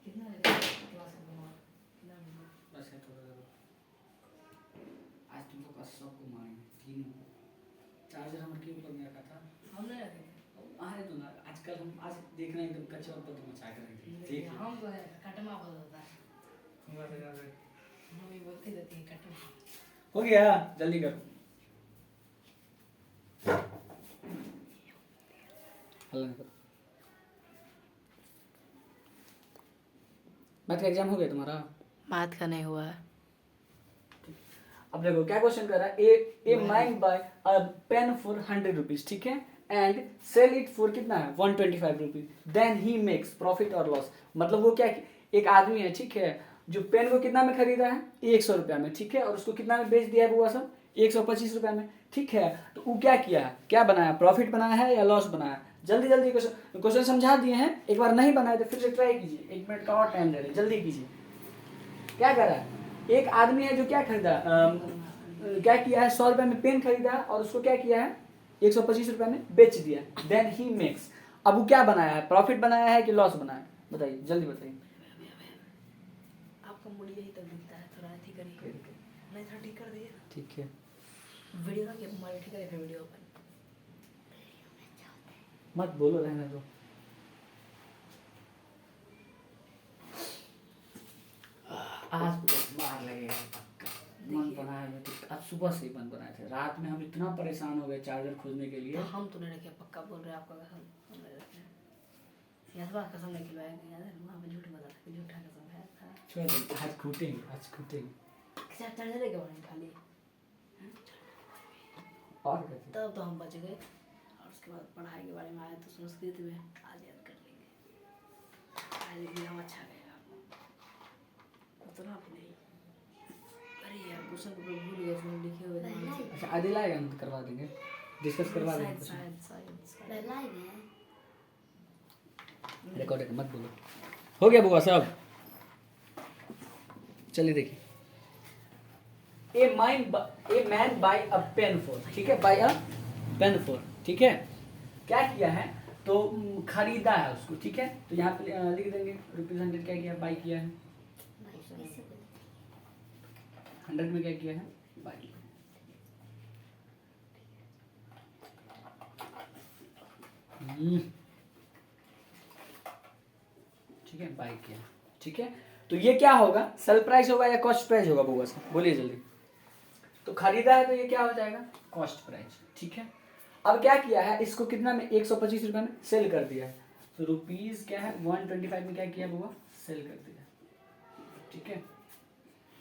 कितना देर क्लास में घुमा, कितना मिनट बस है थोड़ा देर। आज तुमको बस सबको मारेंगे तीनों। चार्जर हमारे के ऊपर में रखा था, हमने रखे थे। आए तो ना, आजकल हम आज देख रहे हैं एकदम कच्चे और पत्ते मचा कर रखे थे, ठीक है? हम तो है कटमा बोलता है, हमारे यार हम भी बोलते रहते हैं कटमा। हो गया, जल्दी करो। हल्ला नहीं करो। मैथ का एग्जाम हो गया तुम्हारा? मैथ का नहीं हुआ है। अब देखो क्या क्वेश्चन कर रहा है, a man buy a pen for 100 rupees, ठीक है, एंड सेल इट फॉर कितना है 125 rupees, then he makes profit और लॉस। मतलब वो क्या, एक आदमी है, ठीक है, जो पेन को कितना में खरीदा है 100 रुपया में, ठीक है, और उसको कितना में बेच दिया है वो सब 125 रुपया में, ठीक है। तो वो क्या किया है, क्या बनाया, प्रॉफिट बनाया है या लॉस बनाया? जल्दी जल्दी क्वेश्चन समझा दिए हैं, एक बार नहीं बनाया तो फिर से ट्राई कीजिए, 1 मिनट का और टाइम दे रहे, जल्दी कीजिए। क्या कर रहा है, एक आदमी है जो क्या खरीदा, क्या किया है, 100 रुपये में पेन खरीदा और उसको क्या किया है 125 रुपये में बेच दिया, देन ही मेक्स। अब वो क्या बनाया है, प्रॉफिट बनाया है कि लॉस बनाया है? बताइए, जल्दी बताइए। आपका मूड यही तक दिखता है, थोड़ा ठीक करिए, नहीं थोड़ा ठीक कर दिए, ठीक है, वीडियो का क्या हमारे ठीक करिए, फिर वीडियो ओपन। मत बोलो, रहने दो। आज तो मार लगेगा पक्का, मन बनाया है तो आज सुबह से ही मन बनाए थे, रात में हम इतना परेशान हो गए चार्जर खोजने के लिए। तो हम तो नहीं रखे, पक्का बोल रहे हैं आपका कसम, हम नहीं रखे। यस बात कसम नहीं खिलवाया, याद है वहाँ पे झूठ बताता कि झूठा कसम है था। छोड़ दो, आज कूटेंगे, आज कूटेंगे। क्या चार्जर लेके बने खाली, और क्या? तब तो हम बच गए। और उसके बाद पढ़ाई के बारे में आया तो संस्कृत में आज याद कर लेंगे, आज एग्जाम अच्छा गया, उतना भी नहीं। अरे यार क्वेश्चन को भूल गए, उसमें लिखे हुए थे। अच्छा आदि लाएगा ना तो करवा देंगे, डिस्कस करवा देंगे। रिकॉर्ड मत बोलो, हो गया बुआ साहब। चलिए देखिए, a man buy a pen for, ठीक है, बाय अ पेन फॉर, ठीक है, क्या किया है तो खरीदा है उसको, ठीक है, तो यहाँ पे लिख देंगे ₹100 क्या किया, बाय किया है, 100 में क्या किया है, बाय। ठीक है, बाय किया, ठीक है। तो ये क्या होगा, सेल प्राइस होगा या कॉस्ट प्राइस होगा बुआ साहब, बोलिए जल्दी। तो खरीदा है तो ये क्या हो जाएगा, कॉस्ट प्राइस, ठीक है। अब क्या किया है, इसको कितना में 125 रुपये में सेल कर दिया है, तो रुपीज क्या है 125 में क्या किया बुआ, सेल कर दिया, ठीक है,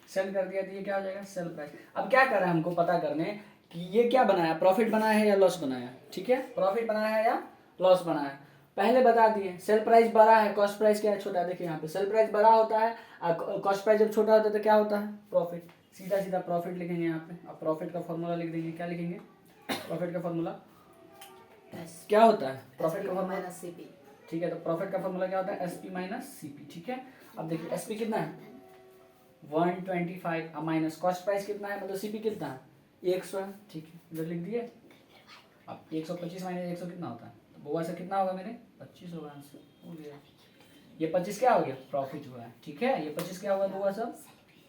सेल कर दिया तो ये क्या हो जाएगा, सेल प्राइस। अब क्या कर रहा है, हमको पता करने कि ये क्या बनाया, प्रॉफिट बनाया है या लॉस बनाया, ठीक है, प्रॉफिट बनाया है या लॉस बनाया। पहले बता दिए, सेल प्राइस बड़ा है, कॉस्ट प्राइस क्या है, छोटा। देखिए यहाँ पे सेल प्राइस बड़ा होता है और कॉस्ट प्राइस जब छोटा होता है तो क्या होता है, प्रॉफिट। सीधा सीधा प्रॉफिट लिखेंगे यहाँ पे, अब प्रॉफिट का फॉर्मूला लिख देंगे, क्या लिखेंगे, प्रॉफिट का फॉर्मूला क्या होता है, प्रॉफिट का फॉर्मूला, ठीक है, तो प्रॉफिट का फॉर्मूला क्या होता है, SP माइनस CP, ठीक है। अब देखिए SP कितना है 125 माइनस कॉस्ट प्राइस कितना है, मतलब CP कितना है 100 है, ठीक है, इधर लिख दिए। अब 125 माइनस 100 कितना होता है, तो बुआ से कितना होगा मेरे 25 होगा, आंसर हो गया। ये 25 क्या हो गया, प्रॉफिट हुआ है, ठीक है, ये 25 क्या हुआ बुआ सब,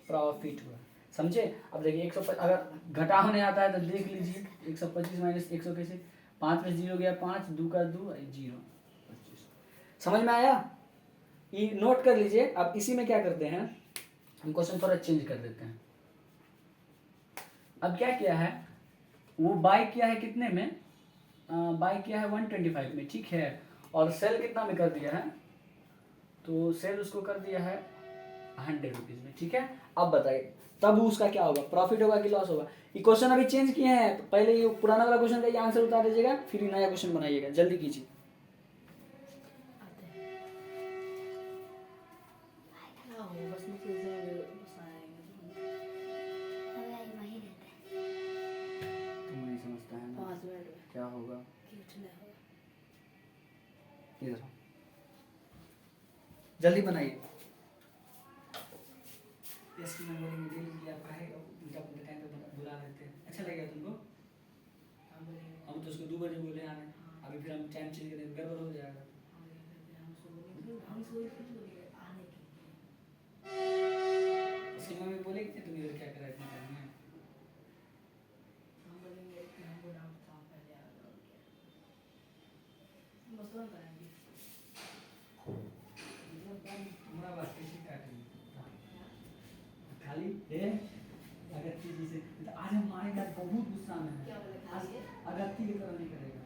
प्रॉफिट हुआ, समझे। अब देखिए 125 अगर घटा होने आता है तो देख लीजिए 125 माइनस 100 कैसे, 5 में 0 गया 5, 2 का 2 0, 25। समझ में आया, ये नोट कर लीजिए। अब इसी में क्या करते हैं, हम क्वेश्चन थोड़ा चेंज कर देते हैं। अब क्या किया है, वो बाय किया है कितने में, बाय किया है 125 में, ठीक है, और सेल कितना में कर दिया है, तो सेल उसको कर दिया है 100 रुपीज में, ठीक है। अब बताइए तब उसका क्या होगा, प्रॉफिट होगा कि लॉस होगा। ये क्वेश्चन अभी चेंज किए हैं, तो पहले ये पुराना वाला क्वेश्चन का ये आंसर उतार दीजिएगा, फिर नया क्वेश्चन बनाइएगा, जल्दी कीजिए। आते हैं क्या हो, बस नीचे जाएंगे बस आएंगे तुम नहीं समझता है ना 5 मिनट में क्या होगा, कुछ नहीं होगा। इधर जल्दी बनाइए। इसकी मैं बोलेंगे डेली की आपका है, उल्टा पुल्टा टाइम पे बुला लेते हैं, अच्छा लगेगा तुमको। हम बोलेंगे हम तो उसको 2 बजे बोले आने, अभी फिर हम टाइम चेंज करेंगे, गड़बड़ हो जाएगा। हम सोए फिर बोलेंगे आने के सीमा में बोले कि तुम इधर क्या कर रहे थे टाइम में, हम बोलेंगे कि हमको डाउट था पहले आ जाओ क्या बस तुरंत आएंगे। तुम्हारा बात कैसे काटेंगे खाली है अगत्ती जी से, तो आज हम मारेंगे, बहुत गुस्सा में है, क्या बोले आज खाली है? अगत्ती की तरह नहीं करेगा,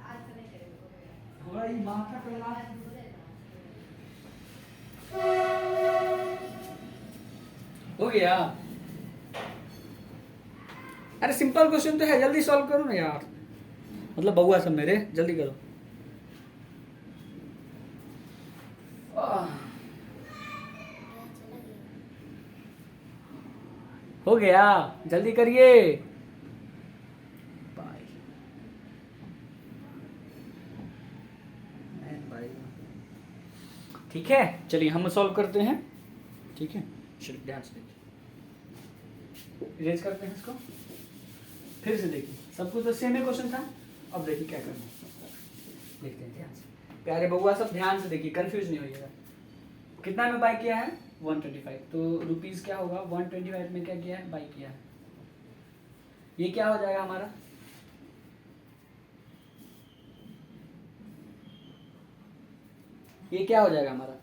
आज तो नहीं करेंगे हमारा ये माथा पे लात हो गया। अरे सिंपल क्वेश्चन तो है, जल्दी सॉल्व करो ना यार, मतलब बउआ सब मेरे जल्दी करो। हो गया, जल्दी करिए। ठीक है, चलिए हम सॉल्व करते हैं, ठीक है, चलिए ध्यान से देखिए, इरेज करते हैं इसको, फिर से देखिए, सब कुछ तो सेम ही क्वेश्चन था। अब देखिए क्या करना है, देखते हैं ध्यान से, प्यारे बउआ सब ध्यान से देखिए, कंफ्यूज नहीं होइएगा। कितना में बाय किया है 125, तो रुपीस क्या होगा, 125 में क्या किया है, बाय किया है, ये क्या हो जाएगा हमारा, ये क्या हो जाएगा हमारा,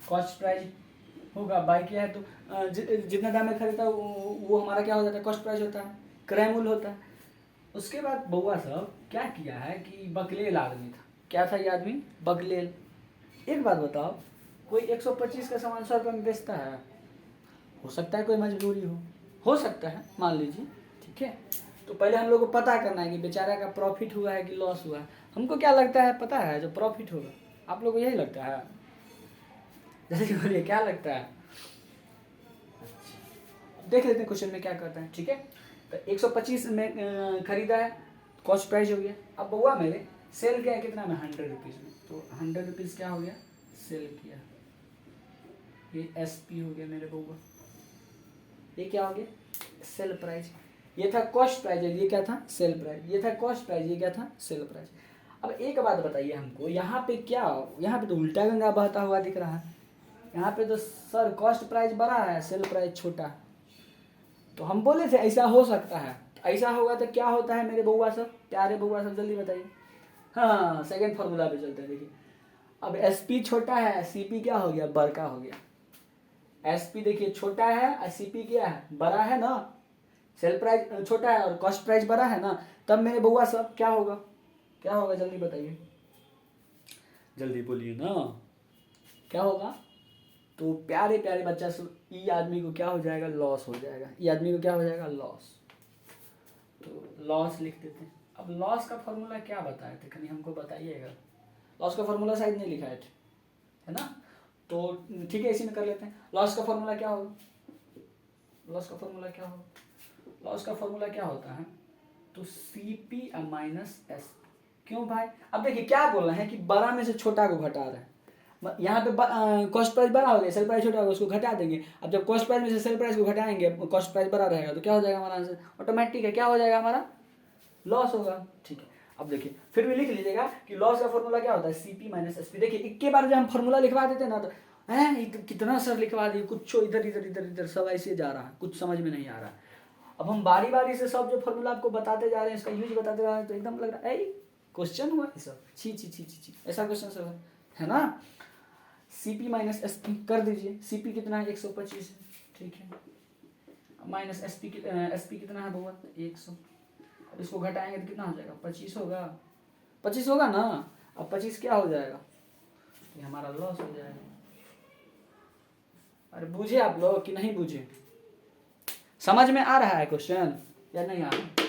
कॉस्ट प्राइस होगा, बाय किया है तो जितना दाम में खरीदा वो हमारा क्या हो जाता है, कॉस्ट प्राइस होता है, क्रय मूल्य होता है। उसके बाद बउआ साहब क्या किया है कि बकलेल आदमी था, क्या था ये आदमी, बकलेल। एक बात बताओ, कोई 125 का सामान 100 रुपये में बेचता है, हो सकता है कोई मजबूरी हो सकता है, मान लीजिए, ठीक है। तो पहले हम लोग को पता करना है कि बेचारा का प्रॉफिट हुआ है कि लॉस हुआ है। हमको क्या लगता है पता है, जो प्रॉफिट होगा, आप लोग को यही लगता है, जल्दी बोलिए क्या लगता है। देख लेते हैं क्वेश्चन में क्या करता है, ठीक है। तो 125 में खरीदा है, कॉस्ट प्राइस हो गया। अब बउआ मेरे सेल किया कितना में, 100 रुपीज़ में, तो 100 रुपीज़ क्या हो गया, सेल किया, ये SP हो गया मेरे बउआ, ये क्या हो गया, सेल प्राइस। ये था कॉस्ट प्राइस, ये क्या था, सेल प्राइस, ये था कॉस्ट प्राइस, ये क्या था, सेल प्राइस। अब एक बात बताइए हमको, यहाँ पे क्या, यहाँ पे तो उल्टा गंगा बहता हुआ दिख रहा है, यहाँ पे तो सर कॉस्ट प्राइस बड़ा है, सेल प्राइस छोटा है। तो हम बोले थे ऐसा हो सकता है, तो ऐसा होगा तो क्या होता है मेरे बउआ सब, प्यारे बउआ सब जल्दी बताइए। हाँ, सेकंड फार्मूला पे चलते हैं, देखिए अब SP छोटा है, CP क्या हो गया, बड़का हो गया। SP देखिए छोटा है और CP क्या है, बड़ा है ना, सेल प्राइस छोटा है और कॉस्ट प्राइस बड़ा है ना, तब मेरे बउआ सब क्या होगा, क्या होगा जल्दी बताइए, जल्दी बोलिए ना, क्या होगा। तो प्यारे प्यारे बच्चा सब, ये आदमी को क्या हो जाएगा, लॉस हो जाएगा, ये आदमी को क्या हो जाएगा, लॉस। तो लॉस लिख देते हैं। अब लॉस का फॉर्मूला क्या बताए थे, कहीं हमको बताइएगा, लॉस का फॉर्मूला शायद नहीं लिखा है ना, तो ठीक है इसी में कर लेते हैं। लॉस का फॉर्मूला क्या होगा, लॉस का फॉर्मूला क्या होगा, लॉस का फॉर्मूला क्या होता है, तो CP माइनस SP। क्यों भाई, अब देखिए क्या बोल रहे हैं कि बड़ा में से छोटा को घटा रहे हैं, यहाँ पे कॉस्ट प्राइस बड़ा हो गया, सेल प्राइस छोटा होगा, उसको घटा देंगे। अब जब कॉस्ट प्राइस में से सेल प्राइस को घटाएंगे, कॉस्ट प्राइस बड़ा रहेगा, तो क्या हो जाएगा हमारा आंसर, ऑटोमेटिक है, क्या हो जाएगा हमारा, लॉस होगा, ठीक है। अब देखिए फिर भी लिख लीजिएगा कि लॉस का फॉर्मूला क्या होता है, CP माइनस SP। देखिए एक के बार जब हम फॉर्मूला लिखवा देते ना, तो कितना सर लिखवा दिए, कुछ इधर इधर इधर इधर सब ऐसे जा रहा है, कुछ समझ में नहीं आ रहा। अब हम बारी बारी से सब जो फॉर्मूला आपको बताते जा रहे हैं, इसका यूज बताते जा रहे हैं, तो एकदम लग रहा है क्वेश्चन हुआ ये सब, छी छी छी छी छी, ऐसा क्वेश्चन सब है ना। CP माइनस SP कर दीजिए। CP कितना है 125 है, ठीक है, माइनस SP कितना है भगवान 100। अब इसको घटाएंगे तो कितना हो जाएगा 25 होगा, 25 होगा ना। अब 25 क्या हो जाएगा, ये हमारा लॉस हो जाएगा। अरे बूझे आप लोग कि नहीं बूझे, समझ में आ रहा है क्वेश्चन या नहीं आ रहा,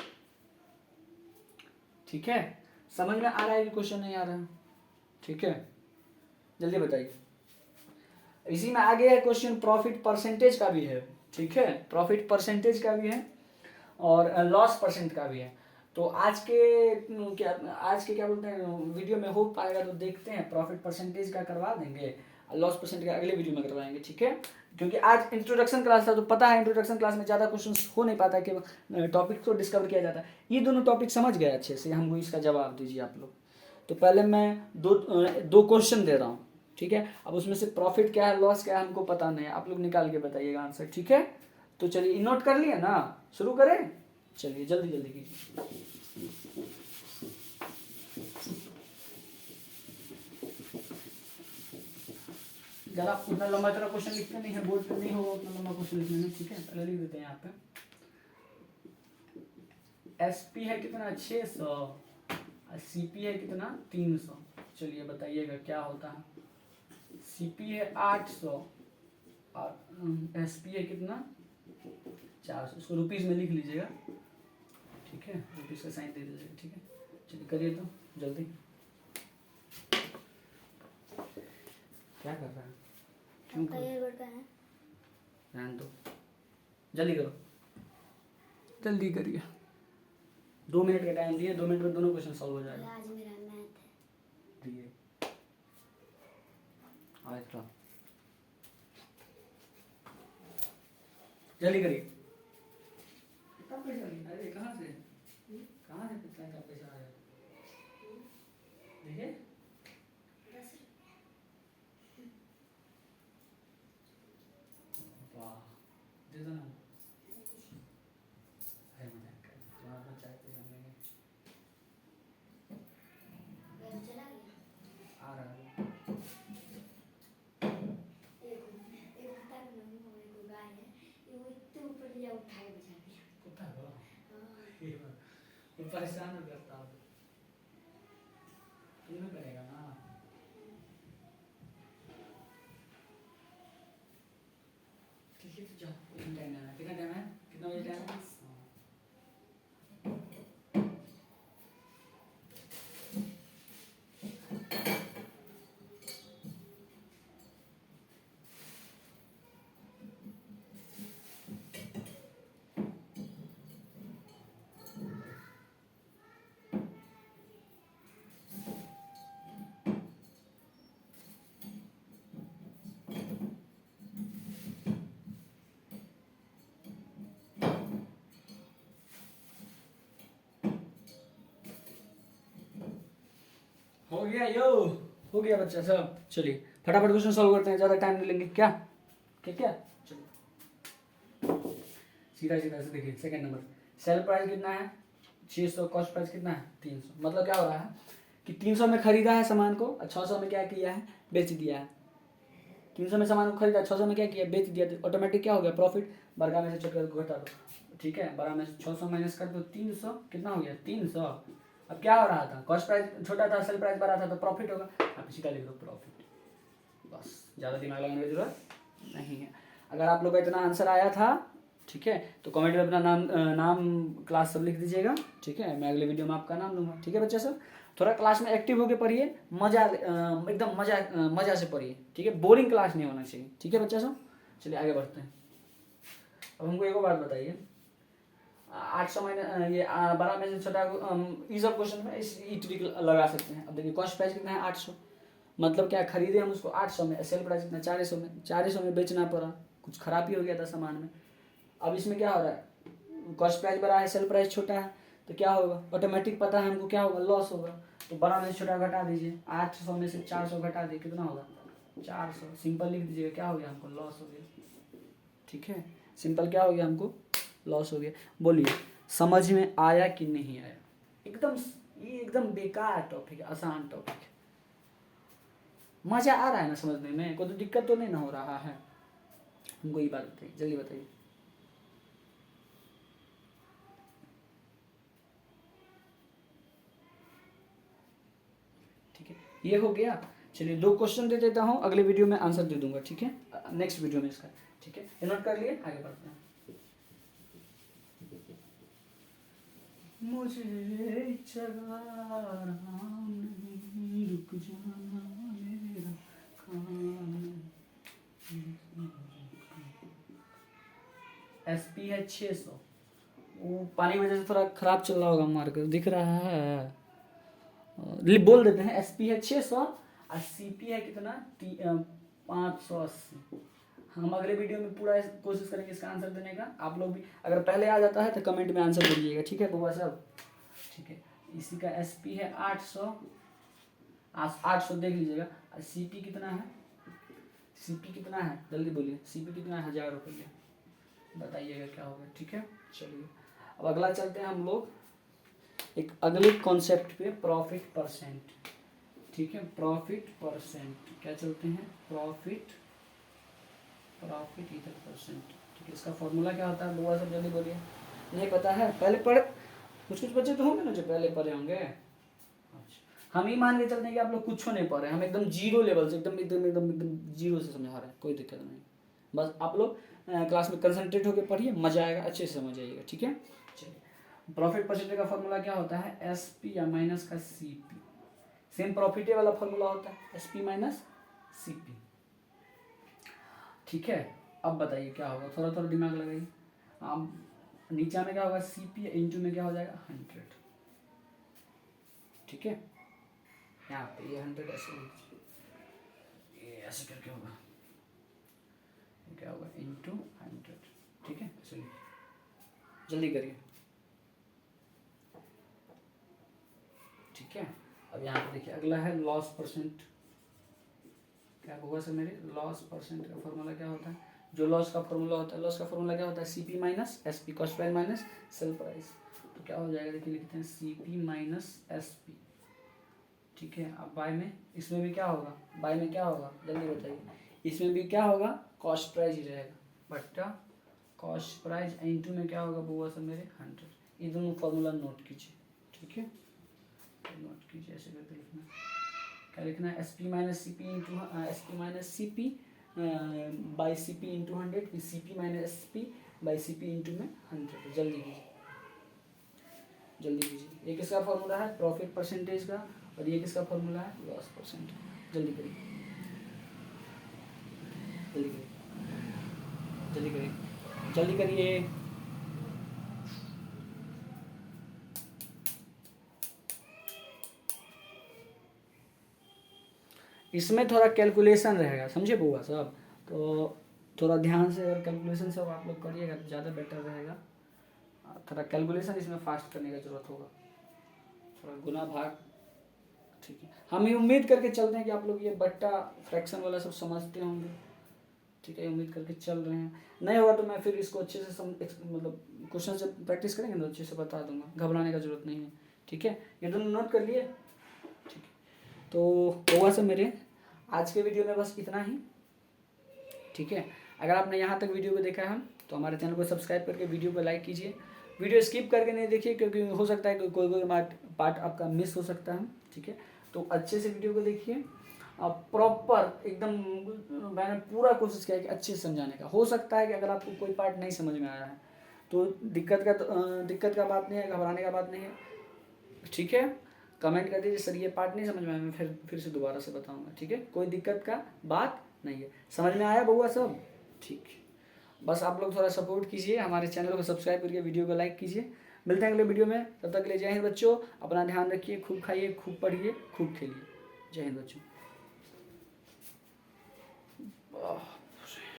ठीक है, समझ में आ रहा है कि क्वेश्चन नहीं आ रहा है, ठीक है, जल्दी बताइए। इसी में आगे है क्वेश्चन प्रॉफिट परसेंटेज का भी है, ठीक है, प्रॉफिट परसेंटेज का भी है और लॉस परसेंट का भी है। तो आज के क्या बोलते हैं वीडियो में हो पाएगा तो देखते हैं, प्रॉफिट परसेंटेज का करवा देंगे, लॉस परसेंट का अगले वीडियो में करवाएंगे, ठीक है। क्योंकि आज इंट्रोडक्शन क्लास था तो पता है इंट्रोडक्शन क्लास में ज़्यादा क्वेश्चन हो नहीं पाता कि टॉपिक को डिस्कवर किया जाता है। ये दोनों टॉपिक समझ गए अच्छे से, हमको इसका जवाब दीजिए आप लोग। तो पहले मैं दो क्वेश्चन दे रहा हूँ, ठीक है। अब उसमें से प्रॉफिट क्या है लॉस क्या है हमको पता नहीं है, आप लोग निकाल के बताइएगा आंसर, ठीक है। तो चलिए नोट कर लिए ना, शुरू करें, चलिए जल्दी जल्दी कीजिए। जरा उतना लंबा चौड़ा क्वेश्चन लिखते नहीं है, बोर्ड पे नहीं होगा उतना लंबा क्वेश्चन लिखने में, ठीक है। पहले लिख देते हैं यहाँ पे SP है कितना 600 और CP है कितना 300। चलिए बताइएगा क्या होता है। CP है 800 और SP है कितना 400। इसको रुपीस में लिख लीजिएगा, ठीक है, रुपीस का साइन दे दीजिएगा, ठीक है। चलिए करिए तो जल्दी, क्या कर रहा है, क्यों कर ध्यान दो, जल्दी करो, जल्दी करिए। 2 मिनट का टाइम दिए, 2 मिनट में दोनों क्वेश्चन सॉल्व हो जाएगा। आज मेरा मैथ है। दिए आज का जल्दी करिए। कितना पैसा नहीं, अरे कहाँ से कितना का पैसा आया देखिए। 10 वाह दे दो ना, अरे मजाक कर, तुम्हारा तो चाय पैसा लेंगे रुपए चला गया। आ रहा है। एक कुत्ता का नाम है, एक गाय है, ये वो इतने ऊपर लिया उठा के बचा दिया। कुत्ता को हाँ ये परेशान हो करता हूँ, तुम्हें करेगा ना। ठीक है तो जाओ, कितना टाइम है, कितना टाइम है, कितना बजे टाइम है। हो गया यो, हो गया बच्चा सब। चलिए फटाफट क्वेश्चन सॉल्व करते हैं, ज़्यादा टाइम नहीं लेंगे, क्या क्या क्या। चलिए सीधा सीधा से देखिए, सेकंड नंबर सेल प्राइस कितना है 600, कॉस्ट प्राइस कितना है 300। मतलब क्या हो रहा है कि 300 में खरीदा है सामान को और 600 में क्या किया है बेच दिया है। 300 में सामान को खरीदा, 600 में क्या किया बेच दिया, तो ऑटोमेटिक क्या हो गया प्रॉफिट। बरगा में से छोटा को घटा दो, ठीक है, 12 में से 600 माइनस कर दो 300, कितना हो गया 300। अब क्या हो रहा था, कॉस्ट प्राइस छोटा था सेल प्राइस बड़ा था तो प्रॉफिट होगा, आप सीधा लिख दो प्रॉफिट, बस ज़्यादा दिमाग लगाने की जरूरत नहीं है। अगर आप लोग का इतना आंसर आया था, ठीक है, तो कमेंट में अपना नाम क्लास सब लिख दीजिएगा, ठीक है। मैं अगले वीडियो में आपका नाम लूँगा, ठीक है बच्चा सब। थोड़ा क्लास में एक्टिव होकर पढ़िए, मजा एकदम मजा से पढ़िए, ठीक है, बोरिंग क्लास नहीं होना चाहिए, ठीक है बच्चा सब। चलिए आगे बढ़ते हैं। अब हमको एक बात बताइए, 800 माइनस ये 12 में से छोटा ये सब क्वेश्चन में इस ट्रिक लगा सकते हैं। अब देखिए कॉस्ट प्राइस कितना है 800, मतलब क्या खरीदे हम उसको 800 में, सेल प्राइस कितना 400 में, 400 में बेचना पड़ा, कुछ खराबी हो गया था सामान में। अब इसमें क्या हो रहा है, कॉस्ट प्राइस बड़ा है सेल प्राइस छोटा है, तो क्या होगा ऑटोमेटिक पता है हमको क्या होगा लॉस होगा। तो बड़ा में से छोटा घटा दीजिए, 800 में से 400 घटा दीजिए, कितना होगा 400, सिंपल लिख दीजिएगा, क्या हो गया हमको लॉस हो गया, ठीक है, सिंपल क्या हो गया हमको लॉस हो गया। बोलिए समझ में आया कि नहीं आया। एकदम ये एकदम बेकार टॉपिक है, आसान टॉपिक है, मज़ा आ रहा है ना समझने में, कोई तो दिक्कत तो नहीं ना हो रहा है? हमको ये बात बताइए, जल्दी बताइए। ठीक है, ये हो गया। चलिए 2 क्वेश्चन दे देता हूँ, अगले वीडियो में आंसर दे दूंगा, ठीक है, नेक्स्ट वीडियो में इसका। ठीक है, ये नोट कर लिए, आगे बढ़ते हैं। मुझे चला नहीं, रुक जाना मेरा काम। SP है 600, वो पानी की वजह से थोड़ा खराब चल रहा होगा, मार्कर दिख रहा है, बोल देते हैं। SP है 600 और CP है कितना 580। हम अगले वीडियो में पूरा कोशिश करेंगे इसका आंसर देने का। आप लोग भी अगर पहले आ जाता है तो कमेंट में आंसर दीजिएगा, ठीक है बउआ साहब? ठीक है, इसी का SP है 800, 800 देख लीजिएगा। और CP कितना है? CP कितना है, जल्दी बोलिए, CP कितना है? 1000 रुपये, बताइएगा क्या होगा। ठीक है, चलिए अब अगला चलते हैं हम लोग एक अगले कॉन्सेप्ट पे, प्रॉफिट परसेंट। ठीक है, प्रॉफिट परसेंट क्या चलते हैं? प्रॉफिट इधर परसेंट। ठीक है, इसका फॉर्मूला क्या होता है बुआ सब, जल्दी बोलिए। नहीं पता है? पहले पढ़, कुछ बच्चे तो होंगे ना जो पहले पढ़े होंगे। अच्छा, हम ही मान के चलते हैं कि आप लोग कुछ नहीं पढ़ रहे, हम एकदम जीरो लेवल से, एकदम जीरो से समझा रहे हैं, कोई दिक्कत नहीं। बस आप लोग क्लास में कंसंट्रेट होकर पढ़िए, मजा आएगा, अच्छे से समझ आइएगा। ठीक है, चलिए प्रॉफिट परसेंटेज का फॉर्मूला क्या होता है? SP या माइनस का CP। सेम प्रॉफिट वाला फॉर्मूला होता है, SP माइनस CP। ठीक है, अब बताइए क्या होगा, थोड़ा थोड़ा दिमाग लगाइए। अब नीचा में क्या होगा? CP, इंटू में क्या हो जाएगा? 100। ठीक है, यहाँ पे ये 100 ऐसे, ये ऐसे करके होगा, क्या होगा? इंटू 100। ठीक है, चलिए जल्दी करिए। ठीक है, अब यहाँ पे देखिए अगला है लॉस परसेंट। क्या होगा सर मेरे? लॉस परसेंट का फॉर्मूला क्या होता है? जो लॉस का फॉर्मूला होता है, लॉस का फॉर्मूला क्या होता है? CP minus SP, cost price minus sale price. तो क्या हो जाएगा? देखिए लिखते हैं CP माइनस SP। ठीक है, अब बाय में, इसमें भी क्या होगा? बाय में क्या होगा, जल्दी बताइए? इसमें भी क्या होगा? कॉस्ट प्राइस ही रहेगा, बट्टा कॉस्ट प्राइस, इंटू में क्या होगा बुआ सर मेरे? 100। ये दोनों फॉर्मूला नोट कीजिए। ठीक है, नोट कीजिए, ऐसे करके लिखना। क्या लिखना है? SP minus CP into SP minus CP by CP into 100, फिर CP minus SP by CP into में 100। जल्दी कीजिए, जल्दी कीजिए। ये किसका फॉर्मूला है? प्रॉफिट परसेंटेज का। और ये किसका फॉर्मूला है? Loss percent. जल्दी करिए, जल्दी करिए, जल्दी करिए, जल्दी करिए। इसमें थोड़ा कैलकुलेशन रहेगा, समझे बुआ साहब? तो थोड़ा ध्यान से अगर कैलकुलेशन सब आप लोग करिएगा तो ज़्यादा बेटर रहेगा। थोड़ा कैलकुलेशन इसमें फास्ट करने का जरूरत होगा, थोड़ा गुना भाग। ठीक है, हम ये उम्मीद करके चलते हैं कि आप लोग ये बट्टा फ्रैक्शन वाला सब समझते होंगे। ठीक है, उम्मीद करके चल रहे हैं। नहीं होगा तो मैं फिर इसको अच्छे से मतलब क्वेश्चन से प्रैक्टिस करेंगे तो अच्छे से बता दूंगा, घबराने का जरूरत नहीं है। ठीक है, ये दोनों नोट कर लिए? ठीक है, तो होगा सर मेरे आज के वीडियो में बस इतना ही। ठीक है, अगर आपने यहाँ तक वीडियो को देखा है तो हमारे चैनल को सब्सक्राइब करके वीडियो को लाइक कीजिए। वीडियो स्किप करके नहीं देखिए, क्योंकि हो सकता है कि कोई पार्ट आपका मिस हो सकता है। ठीक है, तो अच्छे से वीडियो को देखिए, प्रॉपर एकदम मैंने पूरा कोशिश किया कि अच्छे से समझाने का। हो सकता है कि अगर आपको कोई पार्ट नहीं समझ में आया है तो दिक्कत का बात नहीं है, घबराने का बात नहीं है। ठीक है, कमेंट कर दीजिए सर ये पार्ट नहीं समझ में आया, मैं फिर से दोबारा से बताऊंगा। ठीक है, कोई दिक्कत का बात नहीं है, समझ में आया बउआ सब? ठीक है, बस आप लोग थोड़ा सपोर्ट कीजिए, हमारे चैनल को सब्सक्राइब करके वीडियो को लाइक कीजिए। मिलते हैं अगले वीडियो में, तब तक के लिए जय हिंद बच्चों। अपना ध्यान रखिए, खूब खाइए, खूब पढ़िए, खूब खेलिए। जय हिंद बच्चों।